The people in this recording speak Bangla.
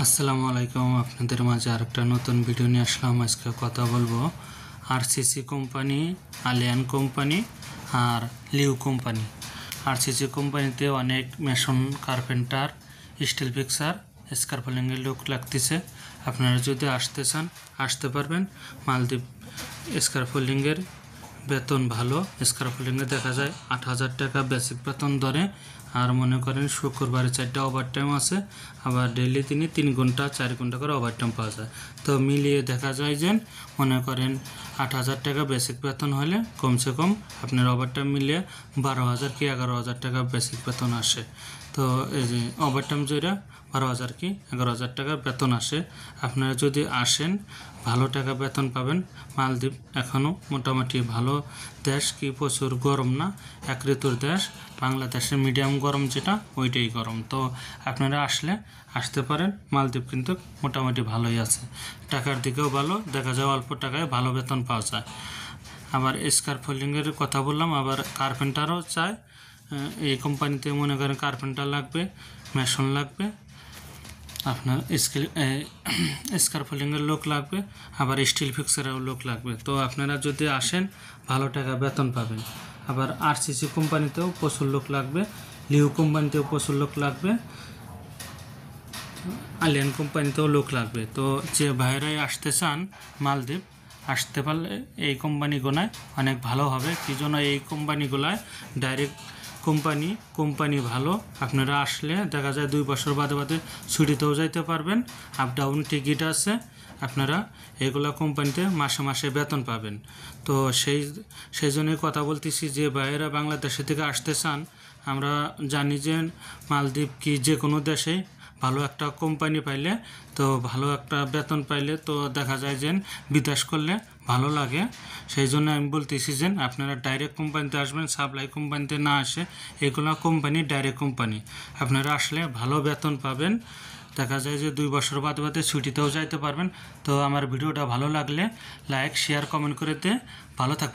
আসসালামু আলাইকুম। আপনাদের মাঝে আরেকটা নতুন ভিডিও নিয়ে আসলাম। আজকে কথা বলবো আরসিসি কোম্পানি, আলিয়ান কোম্পানি আর লিউ কোম্পানি। আরসিসি কোম্পানিতে অনেক মেশন, কার্পেন্টার, স্টিল ফিক্সার, স্কারফোল্ডিংয়ের লোক লাগতেছে। আপনারা যদি আসতে চান আসতে পারবেন। মালদ্বীপ স্কারফোল্ডিংয়ের বেতন ভালো। স্কারফোল্ডিংয়ে দেখা যায় 8,000 টাকা বেসিক বেতন ধরে। আর মনে করেন শুক্রবারে 4টা ওভারটাইম আছে, আবার ডেইলি 3 ঘন্টা 4 ঘন্টা করে ওভারটাইম পাওয়া যায়। তো মিলিয়ে দেখা যায় যে মনে করেন 8,000 টাকা বেসিক বেতন হলে কমসে কম আপনার ওভারটাইম মিলিয়ে 12,000 কি 11,000 টাকা বেসিক বেতন আসে। তো এই যে ওভারটাইম জয়রা 12,000 কি 11,000 টাকা বেতন আসে। আপনারা যদি আসেন ভালো টাকা বেতন পাবেন। মালদ্বীপ এখনও মোটামুটি ভালো দেশ, কি প্রচুর গরম না, এক ঋতুর দেশ। বাংলাদেশের মিডিয়াম গরম যেটা ওইটাই গরম। তো আপনারা আসতে পারেন। মালদ্বীপ কিন্তু মোটামুটি ভালোই আছে, টাকার দিকেও ভালো, দেখা যায় অল্প টাকায় ভালো বেতন পাওয়া যায়। আবার স্কারফোল্ডিংয়ের কথা বললাম, আবার কার্পেন্টারও চায়। এই কোম্পানিতে মনে করেন কার্পেন্টার লাগবে, মেশন লাগবে, আপনার স্কারফোল্ডিংয়ের লোক লাগবে, আবার স্টিল ফিক্সারেও লোক লাগবে। তো আপনারা যদি আসেন ভালো টাকা বেতন পাবেন। আবার আরসিসি কোম্পানিতেও প্রচুর লোক লাগবে, লিউ কোম্পানিতেও প্রচুর লোক লাগবে, আলিয়ান কোম্পানিতেও লোক লাগবে। তো যে ভাইরাই আসতে চান মালদ্বীপ, আসতে পারলে এই কোম্পানিগুলোয় অনেক ভালো হবে। কী জন্য এই কোম্পানিগুলোয় ডাইরেক্ট কোম্পানি ভালো। আপনারা আসলে দেখা যায় 2 বছর বাদে ছুটিতেও যাইতে পারবেন, আপ ডাউন টিকিট আছে। আপনারা এগুলা কোম্পানিতে মাসে মাসে বেতন পাবেন। তো সেই জন্যই কথা বলতেছি, যে বাইরে বাংলাদেশে থেকে আসতে চান। আমরা জানি যে মালদ্বীপ কি যে কোনো দেশেই ভালো একটা কোম্পানি পাইলে, তো ভালো একটা বেতন পাইলে তো দেখা যায় যে বিদেশ করলে ভালো লাগে। সেই জন্য আমি বলতেছি যে আপনারা ডাইরেক্ট কোম্পানিতে আসবেন, সাপ্লাই কোম্পানিতে না আসে। এগুলো কোম্পানি ডাইরেক্ট কোম্পানি, আপনারা আসলে ভালো বেতন পাবেন। দেখা যায় যে 2 বছর বাদে ছুটিতেও যাইতে পারবেন। তো আমার ভিডিওটা ভালো লাগলে লাইক, শেয়ার, কমেন্ট করে দিয়ে ভালো থাকবেন।